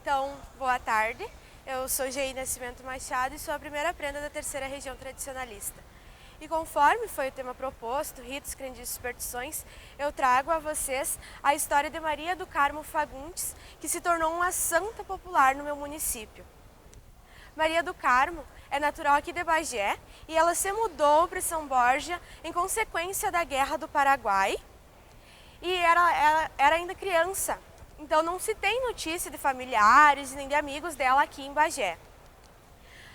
Então, boa tarde. Eu sou Geí Nascimento Machado e sou a primeira prenda da terceira região tradicionalista. E conforme foi o tema proposto, ritos, crendices e superstições, eu trago a vocês a história de Maria do Carmo Fagundes, que se tornou uma santa popular no meu município. Maria do Carmo é natural aqui de Bagé e ela se mudou para São Borja em consequência da Guerra do Paraguai e era ainda criança. Então não se tem notícia de familiares nem de amigos dela aqui em Bagé.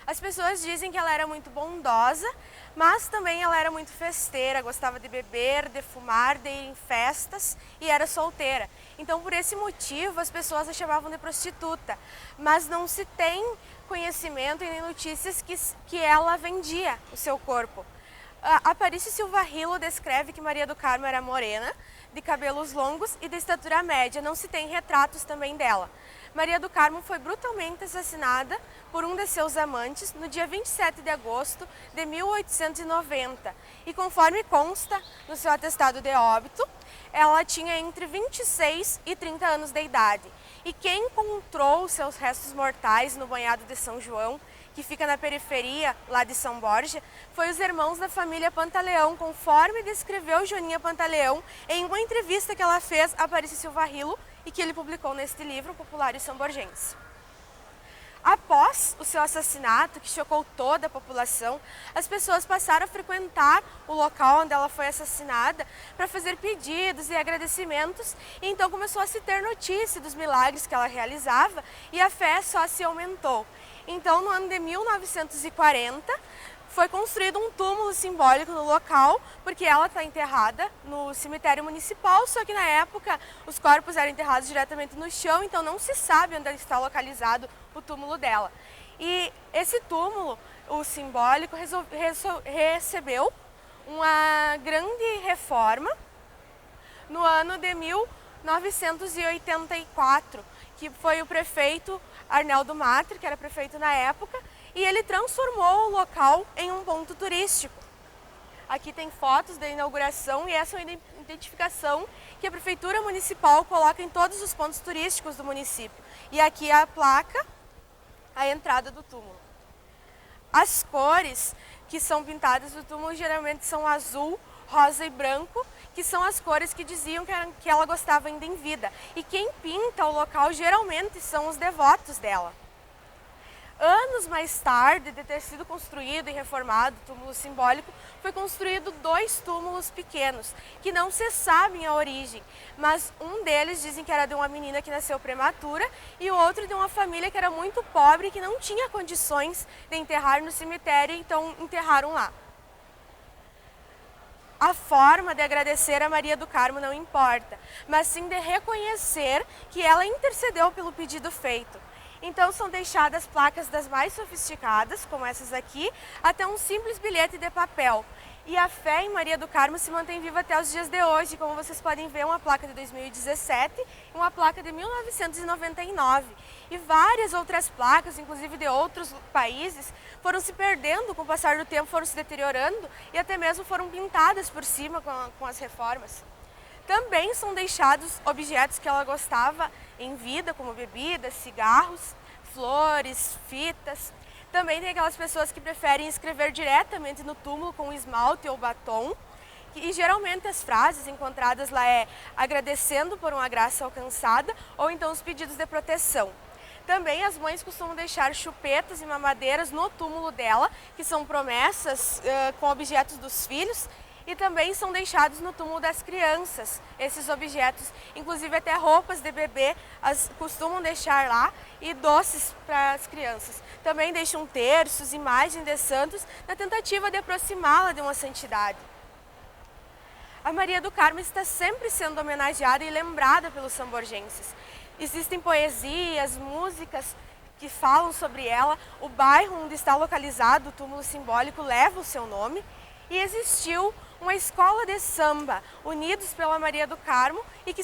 As pessoas dizem que ela era muito bondosa, mas também ela era muito festeira, gostava de beber, de fumar, de ir em festas e era solteira. Então por esse motivo as pessoas a chamavam de prostituta, mas não se tem conhecimento e nem notícias que ela vendia o seu corpo. Aparício Silva Rilo descreve que Maria do Carmo era morena, de cabelos longos e de estatura média. Não se tem retratos também dela. Maria do Carmo foi brutalmente assassinada por um de seus amantes no dia 27 de agosto de 1890. E conforme consta no seu atestado de óbito, ela tinha entre 26 e 30 anos de idade. E quem encontrou os seus restos mortais no banhado de São João, que fica na periferia lá de São Borja, foi os irmãos da família Pantaleão, conforme descreveu Joaninha Pantaleão em uma entrevista que ela fez a Aparício Silva Rilo e que ele publicou neste livro, Populário Samborgense. Após o seu assassinato, que chocou toda a população, as pessoas passaram a frequentar o local onde ela foi assassinada para fazer pedidos e agradecimentos, e então começou a se ter notícia dos milagres que ela realizava e a fé só se aumentou. Então, no ano de 1940, foi construído um túmulo simbólico no local, porque ela está enterrada no cemitério municipal, só que na época os corpos eram enterrados diretamente no chão, então não se sabe onde está localizado o túmulo dela. E esse túmulo, o simbólico, recebeu uma grande reforma no ano de 1984, que foi o prefeito Arnaldo Matre, que era prefeito na época, e ele transformou o local em um ponto turístico. Aqui tem fotos da inauguração e essa é uma identificação que a Prefeitura Municipal coloca em todos os pontos turísticos do município. E aqui a placa, a entrada do túmulo. As cores que são pintadas no túmulo geralmente são azul, rosa e branco, que são as cores que diziam que ela gostava ainda em vida. E quem pinta o local geralmente são os devotos dela. Anos mais tarde de ter sido construído e reformado o túmulo simbólico, foi construído 2 túmulos pequenos, que não se sabem a origem, mas um deles dizem que era de uma menina que nasceu prematura e o outro de uma família que era muito pobre e que não tinha condições de enterrar no cemitério, então enterraram lá. A forma de agradecer a Maria do Carmo não importa, mas sim de reconhecer que ela intercedeu pelo pedido feito. Então são deixadas placas das mais sofisticadas, como essas aqui, até um simples bilhete de papel. E a fé em Maria do Carmo se mantém viva até os dias de hoje, como vocês podem ver, uma placa de 2017 e uma placa de 1999. E várias outras placas, inclusive de outros países, foram se perdendo com o passar do tempo, foram se deteriorando e até mesmo foram pintadas por cima com as reformas. Também são deixados objetos que ela gostava em vida, como bebidas, cigarros, flores, fitas. Também tem aquelas pessoas que preferem escrever diretamente no túmulo com esmalte ou batom. E geralmente as frases encontradas lá é agradecendo por uma graça alcançada ou então os pedidos de proteção. Também as mães costumam deixar chupetas e mamadeiras no túmulo dela, que são promessas com objetos dos filhos. E também são deixados no túmulo das crianças, esses objetos, inclusive até roupas de bebê costumam deixar lá e doces para as crianças. Também deixam terços, imagens de santos, na tentativa de aproximá-la de uma santidade. A Maria do Carmo está sempre sendo homenageada e lembrada pelos samborgenses. Existem poesias, músicas que falam sobre ela, o bairro onde está localizado o túmulo simbólico leva o seu nome, e existiu uma escola de samba, Unidos pela Maria do Carmo, e que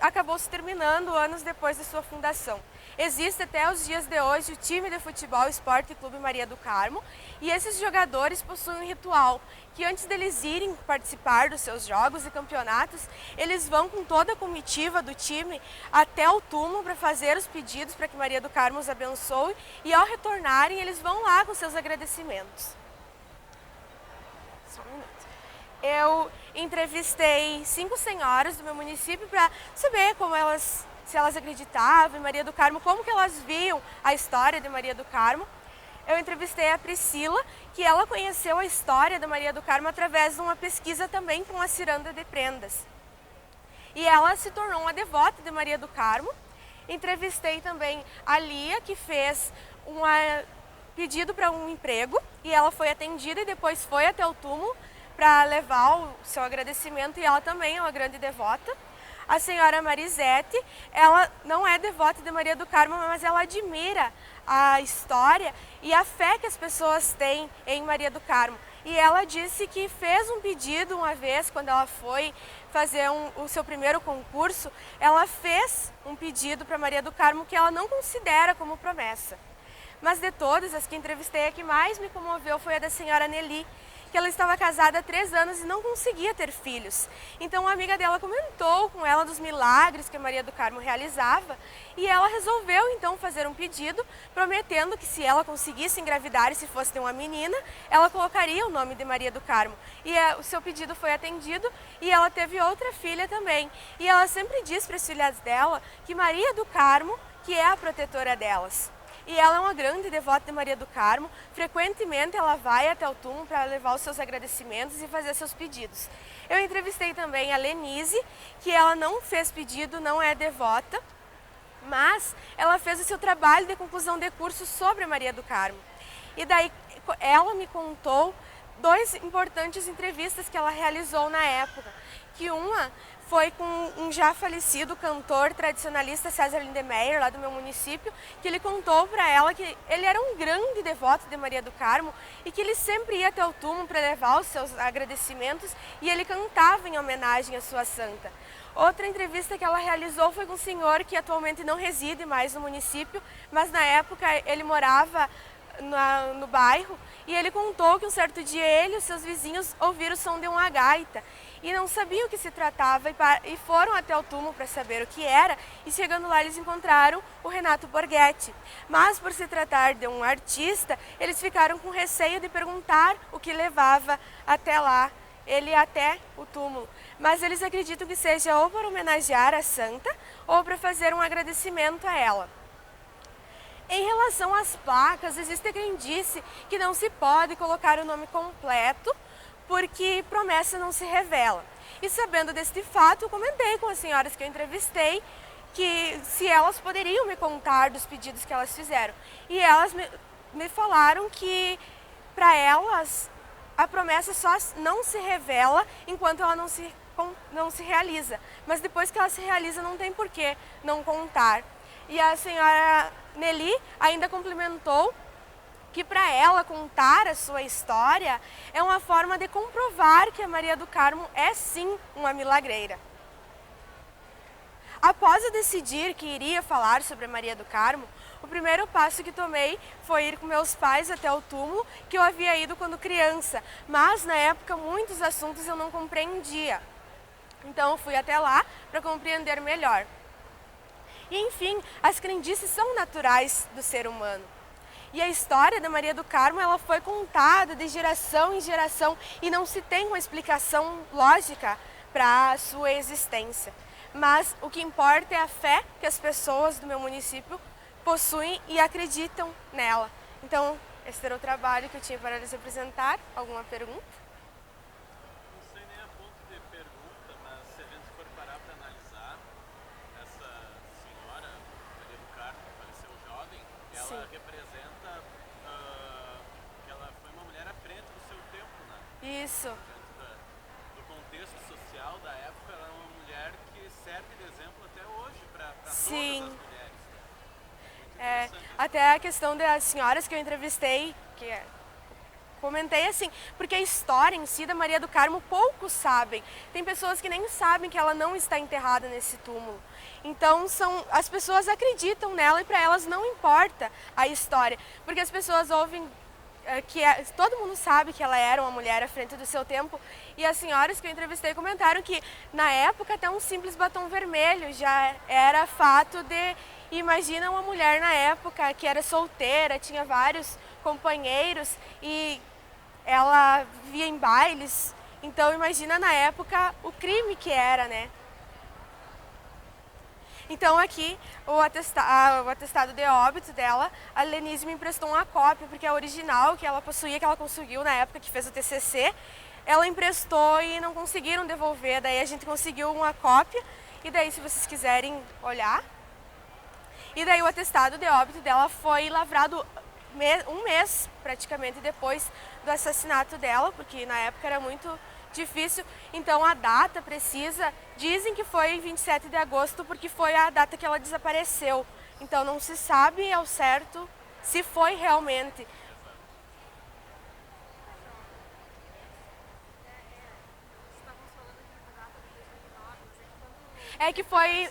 acabou se terminando anos depois da sua fundação. Existe até os dias de hoje o time de futebol Esporte Clube Maria do Carmo, e esses jogadores possuem um ritual, que antes deles irem participar dos seus jogos e campeonatos, eles vão com toda a comitiva do time até o túmulo para fazer os pedidos para que Maria do Carmo os abençoe, e ao retornarem eles vão lá com seus agradecimentos. Só um minuto. Eu entrevistei 5 senhoras do meu município para saber como se elas acreditavam em Maria do Carmo, como que elas viam a história de Maria do Carmo. Eu entrevistei a Priscila, que ela conheceu a história da Maria do Carmo através de uma pesquisa também com a ciranda de prendas. E ela se tornou uma devota de Maria do Carmo. Entrevistei também a Lia, que fez um pedido para um emprego, e ela foi atendida e depois foi até o túmulo para levar o seu agradecimento, e ela também é uma grande devota. A senhora Marisete, ela não é devota de Maria do Carmo, mas ela admira a história e a fé que as pessoas têm em Maria do Carmo. E ela disse que fez um pedido uma vez, quando ela foi fazer o seu primeiro concurso, ela fez um pedido para Maria do Carmo que ela não considera como promessa. Mas de todas, as que entrevistei, a que mais me comoveu foi a da senhora Nelly, que ela estava casada há 3 anos e não conseguia ter filhos. Então uma amiga dela comentou com ela dos milagres que a Maria do Carmo realizava, e ela resolveu então fazer um pedido, prometendo que se ela conseguisse engravidar e se fosse de uma menina, ela colocaria o nome de Maria do Carmo. E o seu pedido foi atendido, e ela teve outra filha também. E ela sempre diz para as filhas dela que Maria do Carmo que é a protetora delas. E ela é uma grande devota de Maria do Carmo. Frequentemente ela vai até o túmulo para levar os seus agradecimentos e fazer seus pedidos. Eu entrevistei também a Lenise, que ela não fez pedido, não é devota, mas ela fez o seu trabalho de conclusão de curso sobre Maria do Carmo. E daí ela me contou 2 importantes entrevistas que ela realizou na época, que uma foi com um já falecido cantor tradicionalista, César Lindemeyer, lá do meu município, que ele contou para ela que ele era um grande devoto de Maria do Carmo e que ele sempre ia até o túmulo para levar os seus agradecimentos, e ele cantava em homenagem à sua santa. Outra entrevista que ela realizou foi com um senhor que atualmente não reside mais no município, mas na época ele morava no bairro, e ele contou que um certo dia ele e os seus vizinhos ouviram o som de uma gaita e não sabiam o que se tratava, e foram até o túmulo para saber o que era, e chegando lá eles encontraram o Renato Borghetti. Mas por se tratar de um artista, eles ficaram com receio de perguntar o que levava até lá, ele até o túmulo. Mas eles acreditam que seja ou para homenagear a santa ou para fazer um agradecimento a ela. Em relação às placas, existe quem disse que não se pode colocar o nome completo porque promessa não se revela. E sabendo deste fato, eu comentei com as senhoras que eu entrevistei que se elas poderiam me contar dos pedidos que elas fizeram. E elas me falaram que para elas a promessa só não se revela enquanto ela não se realiza. Mas depois que ela se realiza, não tem por que não contar. E a senhora Nelly ainda complementou que para ela contar a sua história é uma forma de comprovar que a Maria do Carmo é sim uma milagreira. Após eu decidir que iria falar sobre a Maria do Carmo, o primeiro passo que tomei foi ir com meus pais até o túmulo, que eu havia ido quando criança, mas na época muitos assuntos eu não compreendia. Então eu fui até lá para compreender melhor. E enfim, as crendices são naturais do ser humano. E a história da Maria do Carmo ela foi contada de geração em geração e não se tem uma explicação lógica para a sua existência. Mas o que importa é a fé que as pessoas do meu município possuem e acreditam nela. Então, esse era o trabalho que eu tinha para lhes apresentar. Alguma pergunta? Não sei nem a ponto de pergunta, mas se a gente for parar para analisar, essa senhora, Maria do Carmo, que faleceu jovem, ela Sim. representa que ela foi uma mulher à frente do seu tempo, né? Isso. Do contexto social da época, ela é uma mulher que serve de exemplo até hoje para todas as Sim. mulheres. Até a questão das senhoras que eu entrevistei, comentei assim, porque a história em si da Maria do Carmo poucos sabem. Tem pessoas que nem sabem que ela não está enterrada nesse túmulo. Então as pessoas acreditam nela e para elas não importa a história, porque as pessoas ouvem todo mundo sabe que ela era uma mulher à frente do seu tempo, e as senhoras que eu entrevistei comentaram que na época até um simples batom vermelho já era fato de... Imagina uma mulher na época que era solteira, tinha vários companheiros e ela via em bailes, então imagina na época o crime que era, né? Então aqui o atestado de óbito dela, a Lenise me emprestou uma cópia, porque a original que ela possuía, que ela conseguiu na época que fez o TCC, ela emprestou e não conseguiram devolver, daí a gente conseguiu uma cópia, e daí se vocês quiserem olhar. E daí o atestado de óbito dela foi lavrado um mês praticamente depois do assassinato dela, porque na época era muito difícil, então a data precisa, dizem que foi 27 de agosto porque foi a data que ela desapareceu, então não se sabe ao certo se foi realmente. É que foi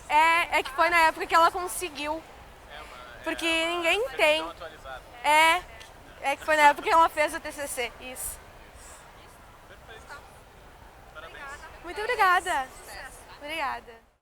na época que ela conseguiu, porque ninguém tem. É que foi na época que ela fez o TCC, isso. Perfeito. Parabéns. Muito obrigada. Obrigada.